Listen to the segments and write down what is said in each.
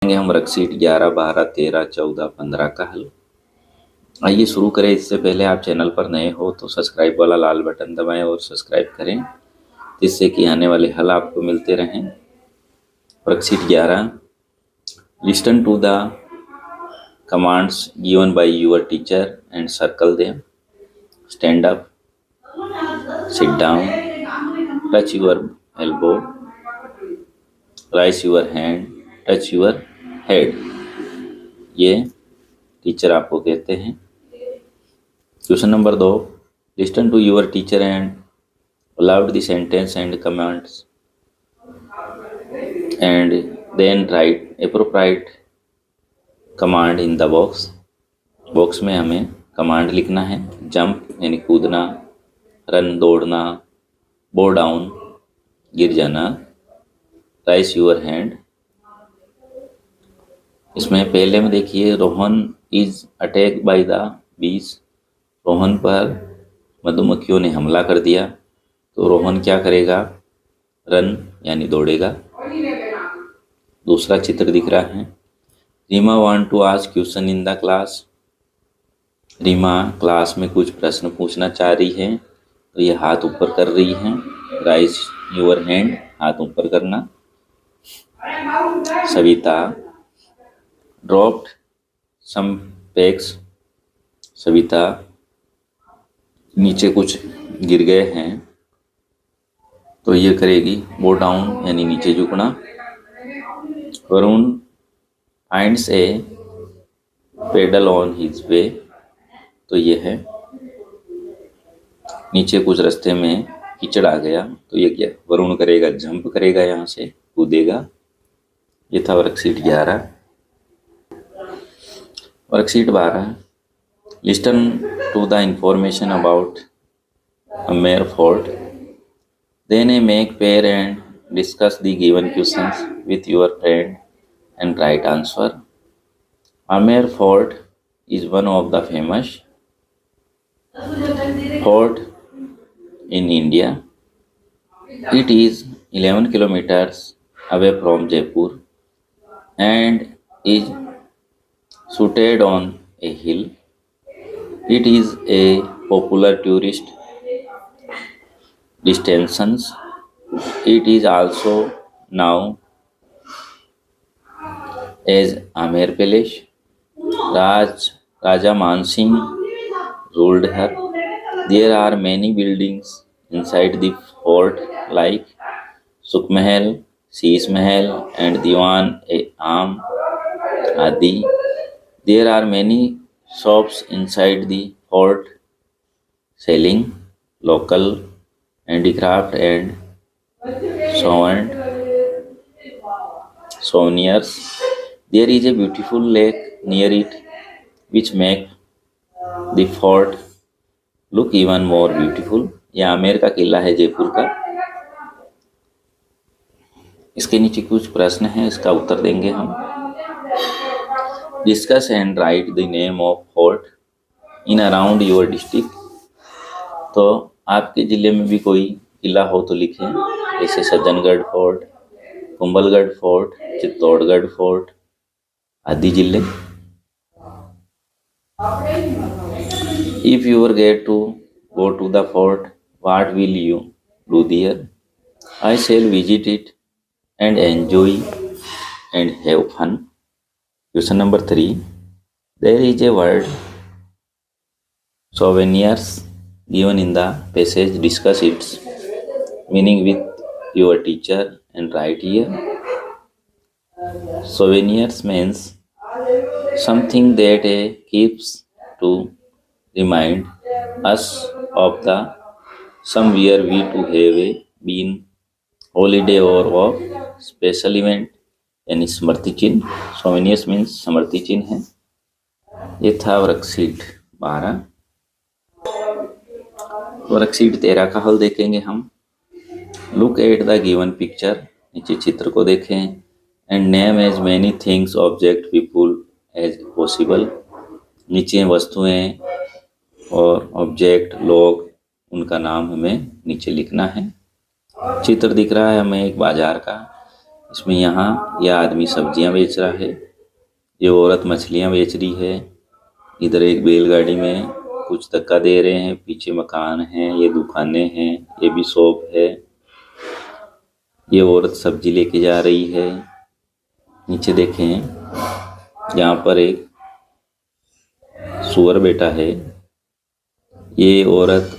हम वर्कशीट 11, 12, 13, 14, 15 का हल। आइए शुरू करें। इससे पहले आप चैनल पर नए हो तो सब्सक्राइब वाला लाल बटन दबाएं और सब्सक्राइब करें, जिससे कि आने वाले हल आपको मिलते रहें। Worksheet 11, listen to the commands given by your teacher and circle them. Stand up, sit down, touch your elbow, raise your hand, touch your head. ये टीचर आपको कहते हैं। Question number 2, listen to your teacher and aloud the sentence and commands and then write appropriate command in the box. Box में हमें command लिखना है। Jump यानी कूदना, रन दौड़ना, बो डाउन गिर जाना, राइज योर हैंड। इसमें पहले में देखिए, Rohan is attack by the bees. Rohan पर मधुमक्खियों ने हमला कर दिया, तो रोहन क्या करेगा? रन यानी दौड़ेगा। दूसरा चित्र दिख रहा है, Reema want to ask question in the class. Reema class में कुछ प्रश्न पूछना चाह रही है, तो ये हाथ ऊपर कर रही है। राइज योर हैंड, हाथ ऊपर करना। सविता ड्रॉप्ड सम पेग्स। सविता नीचे कुछ गिर गए हैं, तो ये करेगी बो डाउन यानी नीचे झुकना। Varun finds A pedal on his way, तो ये है नीचे कुछ रास्ते में कीचड़ आ गया, तो ये क्या वरुण करेगा? जंप करेगा, यहाँ से कूदेगा। ये था worksheet 11। Worksheet 12, listen to the information about Amer fort, then make pair and discuss the given questions with your friend and write answer. Amer fort is one of the famous fort in India. It is 11 kilometers away from Jaipur and is situated on a hill. It is a popular tourist destination. It is also known as Amer Palace. Raja Mansingh ruled her. There are many buildings inside the fort like Sukh Mahal, Sheesh Mahal and Diwan-e-Am Adi. There are many shops inside the fort selling local handicraft and souvenirs. There is a beautiful lake near it which make the fort look even more beautiful. यह आमेर का किला है, जयपुर का। इसके नीचे कुछ प्रश्न हैं, इसका उत्तर देंगे हम। Discuss and right the name of fort in around your district. तो आपके जिले में भी कोई किला हो तो लिखें, जैसे Sajjangarh fort, Kumbhalgarh fort, Chittorgarh fort आदि जिले। If you get to go to the fort, what will you do there? I shall visit it and enjoy and have fun. Question number 3. There is a word souvenirs given in the passage. Discuss its meaning with your teacher and write here. Souvenirs means something that keeps to remind us of the somewhere we to have been, holiday or of special event, यानी स्मृति चिन्ह। Souvenirs means स्मृति चिन्ह है। ये था worksheet 12। Worksheet 13 का हल देखेंगे हम। Look at the given picture, नीचे चित्र को देखें, and name as many things object people as possible. नीचे वस्तुएं और ऑब्जेक्ट लोग, उनका नाम हमें नीचे लिखना है। चित्र दिख रहा है हमें एक बाजार का, इसमें यहाँ यह आदमी सब्जियां बेच रहा है, ये औरत मछलियां बेच रही है। इधर एक बैलगाड़ी में कुछ धक्का दे रहे हैं, पीछे मकान है, ये दुकानें हैं, ये भी शॉप है। ये औरत सब्जी लेके जा रही है। नीचे देखें, यहाँ पर एक सुअर बैठा है। ये औरत,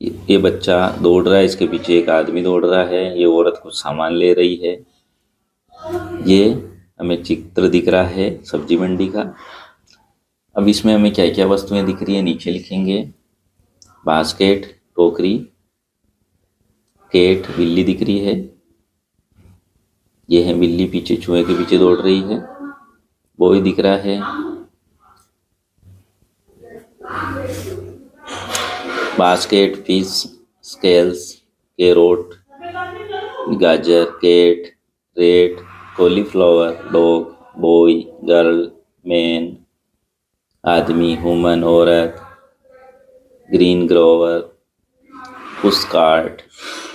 ये बच्चा दौड़ रहा है, इसके पीछे एक आदमी दौड़ रहा है। ये औरत कुछ सामान ले रही है। ये हमें चित्र दिख रहा है सब्जी मंडी का। अब इसमें हमें क्या क्या वस्तुएं दिख रही है नीचे लिखेंगे। बास्केट, टोकरी, कैट, बिल्ली दिख रही है। ये है बिल्ली, पीछे चूहे के पीछे दौड़ रही है। बॉय दिख रहा है। बास्केट, फिश, स्केल्स, कैरोट, गाजर, cat, rat, cauliflower, dog, boy, girl, man, आदमी, वुमन, औरत, green grocer, pushcart,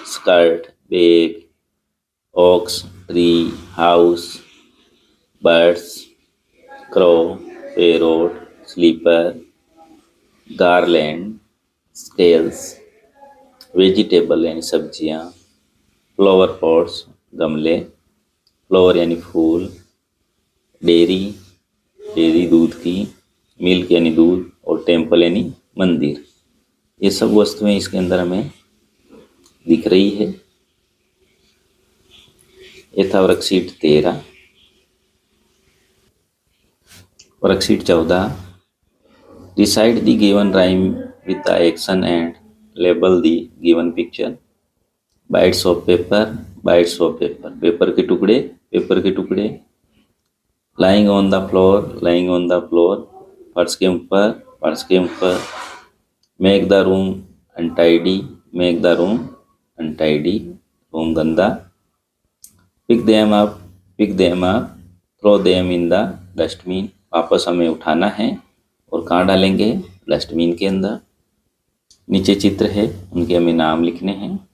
skirt, bag, ox, tree, house, birds, crow, parrot, slipper, garland, scales, vegetable यानी सब्जियां, फ्लावर पॉट्स, गमले, फ्लावर यानी फूल, डेयरी, डेयरी दूध की, milk यानी दूध, और टेम्पल यानी मंदिर। ये सब वस्तुएं इसके अंदर हमें दिख रही है। ये था worksheet 13। Worksheet 14, recite the given rhyme with the action and label the given picture. Bits of paper, bits of paper, paper के टुकड़े, पेपर के टुकड़े। Lying on the floor, lying on the floor, फर्श के ऊपर, फर्श के ऊपर। Make the room untidy, make the room untidy, room गंदा। Pick them up, pick them up, throw them in the dustbin, वापस हमें उठाना है और कहाँ डालेंगे, डस्टबिन के अंदर। नीचे चित्र है, उनके हमें नाम लिखने हैं।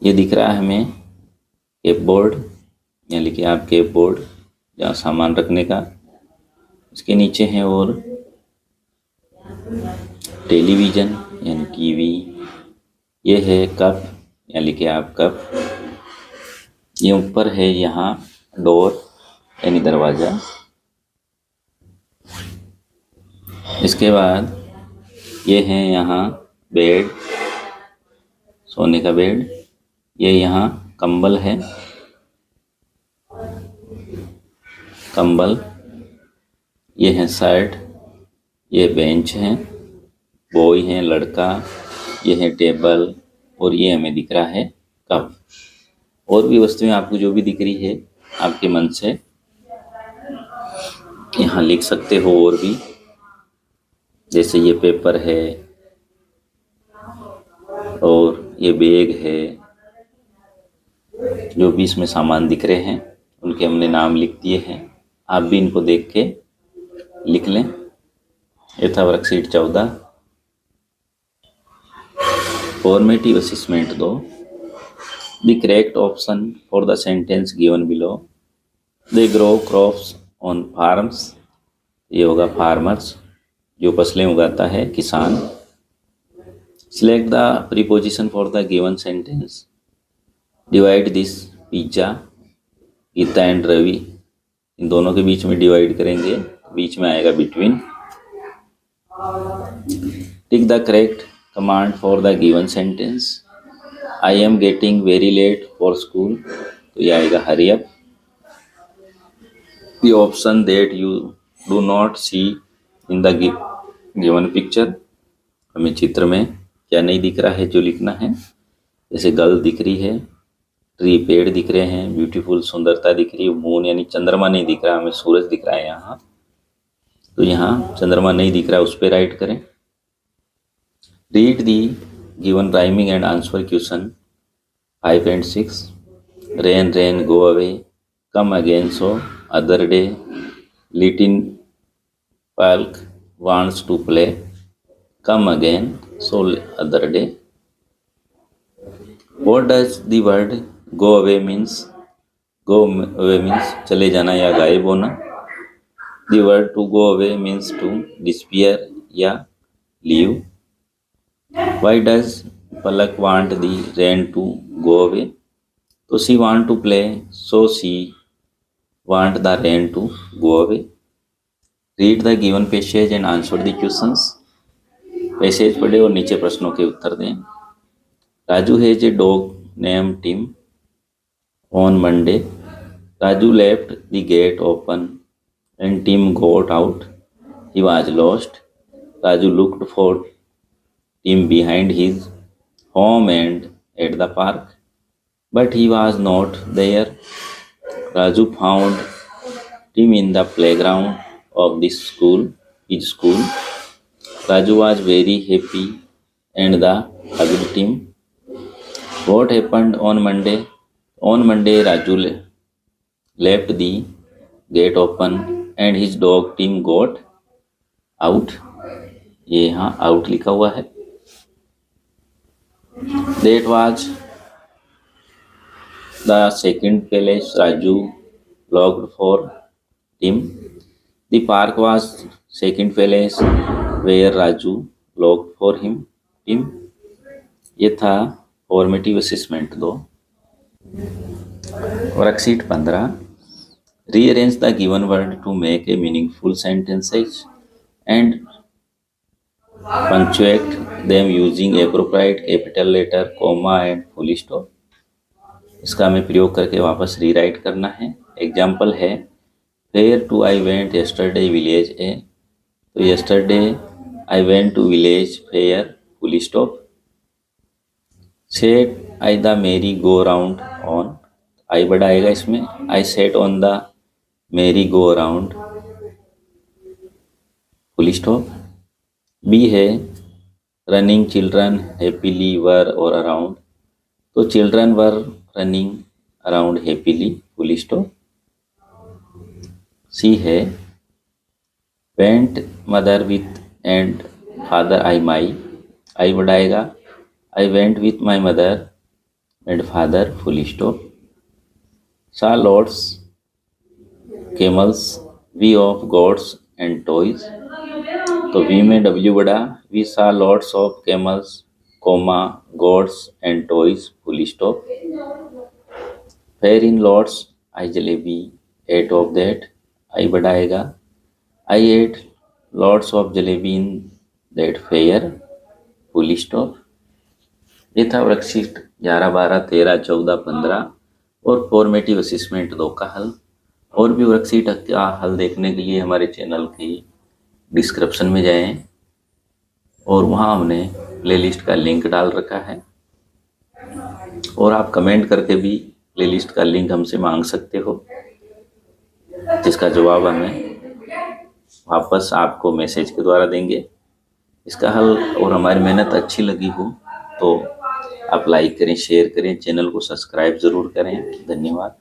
ये दिख रहा है हमें केप बोर्ड, यहाँ लिखे आप केप बोर्ड, जहाँ सामान रखने का। इसके नीचे है और टेलीविज़न यानी टीवी। ये है कप, यहाँ लिखे आप कप। ये ऊपर है यहाँ डोर यानी दरवाज़ा। इसके बाद ये है यहाँ बेड, सोने का बेड। ये यहाँ कंबल है, कंबल। ये है शर्ट, ये बेंच है, बॉय है लड़का। ये है टेबल, और ये हमें दिख रहा है कप। और भी वस्तुएं आपको जो भी दिख रही है आपके मन से यहाँ लिख सकते हो। और भी जैसे ये पेपर है और ये बैग है, जो भी इसमें सामान दिख रहे हैं उनके हमने नाम लिख दिए हैं। आप भी इनको देख के लिख लें। ये था worksheet 14। Formative assessment 2। The correct option for the sentence given below. They grow crops on farms, ये होगा फार्मर्स, जो फसलें उगाता है किसान। Select the preposition for the given sentence. Divide this pizza, Geeta and Ravi, इन दोनों के बीच में डिवाइड करेंगे, बीच में आएगा between. Tick the correct command for the given sentence. I am getting very late for school, तो ये आएगा hurry up. The option that you do not see in the given picture, हमें चित्र में क्या नहीं दिख रहा है जो लिखना है। जैसे गर्ल दिख रही है, ट्री पेड़ दिख रहे हैं, ब्यूटीफुल सुंदरता दिख रही है, मून यानी चंद्रमा नहीं दिख रहा, हमें सूरज दिख रहा है यहाँ, तो यहाँ चंद्रमा नहीं दिख रहा, उस पर राइट करें। Read the given rhyming and answer question 5 and 6। Rain rain go away, come again so, other day, little Palak wants to play, come again, so other day. What does the word go away means? Go away means चले जाना या गायब होना। The word to go away means to disappear या leave. Why does Palak want the rain to go away? तो she want to play, so she want the rain to go away. Read the given passage and answer the questions. Passage पढ़े और नीचे प्रश्नों के उत्तर दें। Raju has a dog name Tim. On Monday Raju left the gate open and Tim got out. He was lost. Raju looked for Tim behind his home and at the park, but he was not there. Raju found Tim in the playground of his school. Raju was very happy and the hugged Tim. What happened on Monday? On Monday, Raju left the gate open and his dog Tim got out. ये यहाँ out लिखा हुआ है। That was the second place Raju looked for Tim. The park was second place where Raju looked for Tim. ये था formative assessment 2। Worksheet 15। Rearrange the given word to make a meaningful sentences and punctuate them using appropriate capital letter, comma and full stop। इसका हमें प्रयोग करके वापस rewrite करना है। Example है Where to I went yesterday village A। तो yesterday I went to village fair, full stop। Set I the merry go round on। I बड़ा आएगा इसमें। I sat on the merry go round, full stop। B है running children happily were और around. तो children were running around happily, full stop. C है went mother with and father I my. I बढ़ाएगा I went with my mother and father, full stop. Saw lots camels we of gods and toys. तो we में W बड़ा। We saw lots of camels, comma gods and toys, full stop. Fair in lots I jalebi eight of that. I बढ़ाएगा I ate lots of jalebi in that fair, full stop. ये था worksheet 11, 12, 13, 14, 15 और formative assessment 2 का हल। और भी worksheet का हल देखने के लिए हमारे चैनल की डिस्क्रिप्शन में जाएं और वहाँ हमने प्लेलिस्ट का लिंक डाल रखा है। और आप कमेंट करके भी प्लेलिस्ट का लिंक हमसे मांग सकते हो, जिसका जवाब हमें वापस आपको मैसेज के द्वारा देंगे। इसका हल और हमारी मेहनत अच्छी लगी हो तो आप लाइक करें, शेयर करें, चैनल को सब्सक्राइब ज़रूर करें। धन्यवाद।